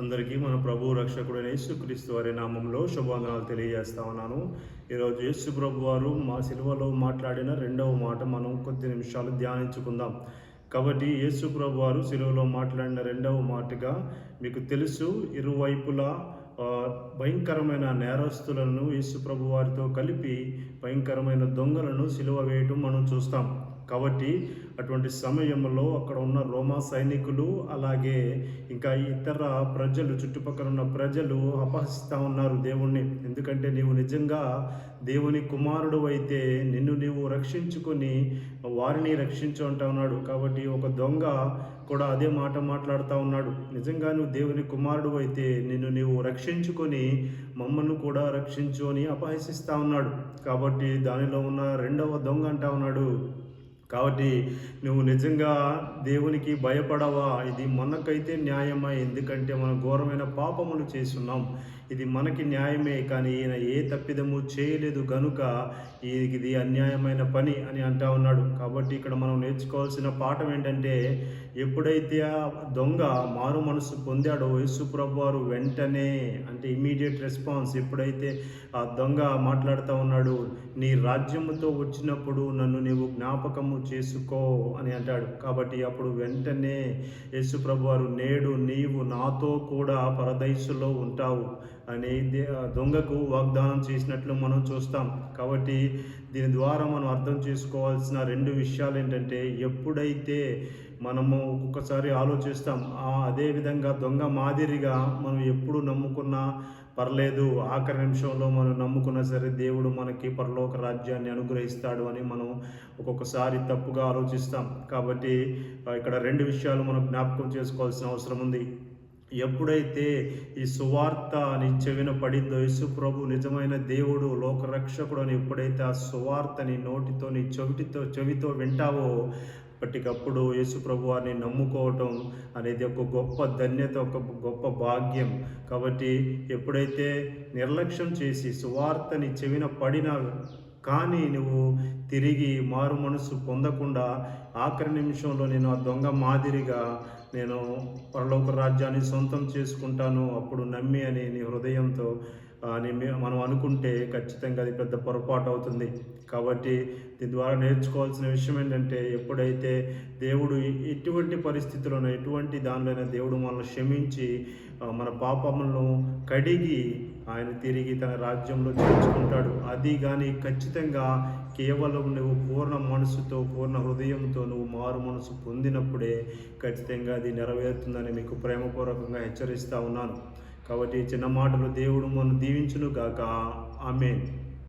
అందరికీ మన ప్రభు రక్షకుడైన యేసుక్రీస్తు వారి నామంలో శుభవందనాలు తెలియజేస్తా ఉన్నాను. ఈరోజు యేసు ప్రభు వారు మా సిలువలో మాట్లాడిన రెండవ మాట మనం కొద్ది నిమిషాలు ధ్యానించుకుందాం. కాబట్టి యేసు ప్రభు వారు సిలువలో మాట్లాడిన రెండవ మాటగా మీకు తెలుసు, ఇరువైపులా భయంకరమైన నేరస్తులను యేసు ప్రభు వారితో కలిపి భయంకరమైన దొంగలను సిలువ వేయటం మనం చూస్తాం. కాబట్టి అటువంటి సమయంలో అక్కడ ఉన్న రోమా సైనికులు అలాగే ఇంకా ఇతర ప్రజలు, చుట్టుపక్కల ఉన్న ప్రజలు అపహసిస్తూ ఉన్నారు దేవుణ్ణి. ఎందుకంటే నీవు నిజంగా దేవుని కుమారుడు అయితే నిన్ను నీవు రక్షించుకొని వారిని రక్షించు అంటా ఉన్నాడు. కాబట్టి ఒక దొంగ కూడా అదే మాట మాట్లాడుతూ ఉన్నాడు. నిజంగా నువ్వు దేవుని కుమారుడు అయితే నిన్ను నీవు రక్షించుకొని మమ్మల్ని కూడా రక్షించు అని అపహసిస్తూ ఉన్నాడు. కాబట్టి దానిలో ఉన్న రెండవ దొంగ అంటా ఉన్నాడు, కాబట్టి నువ్వు నిజంగా దేవునికి భయపడవా? ఇది మనకైతే న్యాయమా? ఎందుకంటే మనం ఘోరమైన పాపములు చేస్తున్నాం, ఇది మనకి న్యాయమే, కానీ ఈయన ఏ తప్పిదము చేయలేదు గనుక ఇది అన్యాయమైన పని అని అంటా ఉన్నాడు. కాబట్టి ఇక్కడ మనం నేర్చుకోవాల్సిన పాఠం ఏంటంటే, ఎప్పుడైతే ఆ దొంగ మారు మనసు పొందాడో యేసు ప్రభు వారు వెంటనే, అంటే ఇమీడియట్ రెస్పాన్స్, ఎప్పుడైతే ఆ దొంగ మాట్లాడుతూ ఉన్నాడు, నీ రాజ్యముతో వచ్చినప్పుడు నన్ను నీవు జ్ఞాపకము చేసుకో అని అంటాడు. కాబట్టి అప్పుడు వెంటనే యేసు ప్రభు వారు, నేడు నీవు నాతో కూడా పరదైసులో ఉంటావు అని దొంగకు వాగ్దానం చేసినట్లు మనం చూస్తాం. కాబట్టి దీని ద్వారా మనం అర్థం చేసుకోవాల్సిన రెండు విషయాలు ఏంటంటే, ఎప్పుడైతే మనము ఒక్కొక్కసారి ఆలోచిస్తాం, అదేవిధంగా దొంగ మాదిరిగా మనం ఎప్పుడు నమ్ముకున్నా పర్లేదు, ఆఖరి నిమిషంలో మనం నమ్ముకున్నా సరే దేవుడు మనకి పరలోక రాజ్యాన్ని అనుగ్రహిస్తాడు అని మనం ఒక్కొక్కసారి తప్పుగా ఆలోచిస్తాం. కాబట్టి ఇక్కడ రెండు విషయాలు మనం జ్ఞాపకం చేసుకోవాల్సిన అవసరం ఉంది. ఎప్పుడైతే ఈ సువార్త నీ చెవిన పడిందో, యేసు ప్రభు నిజమైన దేవుడు, లోకరక్షకుడు అని ఎప్పుడైతే ఆ సువార్తని నోటితో నీ చెవితో వింటావో, అప్పటికప్పుడు యేసు ప్రభు వారిని నమ్ముకోవటం అనేది ఒక గొప్ప ధన్యత, ఒక గొప్ప భాగ్యం. కాబట్టి ఎప్పుడైతే నిర్లక్ష్యం చేసి సువార్తని చెవిన పడిన కానీ నువ్వు తిరిగి మారు మనసు పొందకుండా ఆఖరి నిమిషంలో నేను ఆ దొంగ మాదిరిగా నేను పరలోక రాజ్యాన్ని సొంతం చేసుకుంటాను అప్పుడు నమ్మి అని నీ హృదయంతో మనం అనుకుంటే ఖచ్చితంగా అది పెద్ద పొరపాటు అవుతుంది. కాబట్టి దీని ద్వారా నేర్చుకోవాల్సిన విషయం ఏంటంటే, ఎప్పుడైతే దేవుడు ఎటువంటి పరిస్థితుల్లోనూ ఎటువంటి దానిలోనైనా దేవుడు మనల్ని క్షమించి మన పాపములను కడిగి ఆయన తిరిగి తన రాజ్యంలో చేర్చుకుంటాడు. అది కానీ ఖచ్చితంగా కేవలం నువ్వు పూర్ణ మనసుతో, పూర్ణ హృదయంతో నువ్వు మారు మనసు పొందినప్పుడే ఖచ్చితంగా అది నెరవేరుతుందని మీకు ప్రేమపూర్వకంగా హెచ్చరిస్తూ ఉన్నాను. కాబట్టి చిన్న మాటలు దేవుడు మనం దీవించును గాక. ఆమేన్.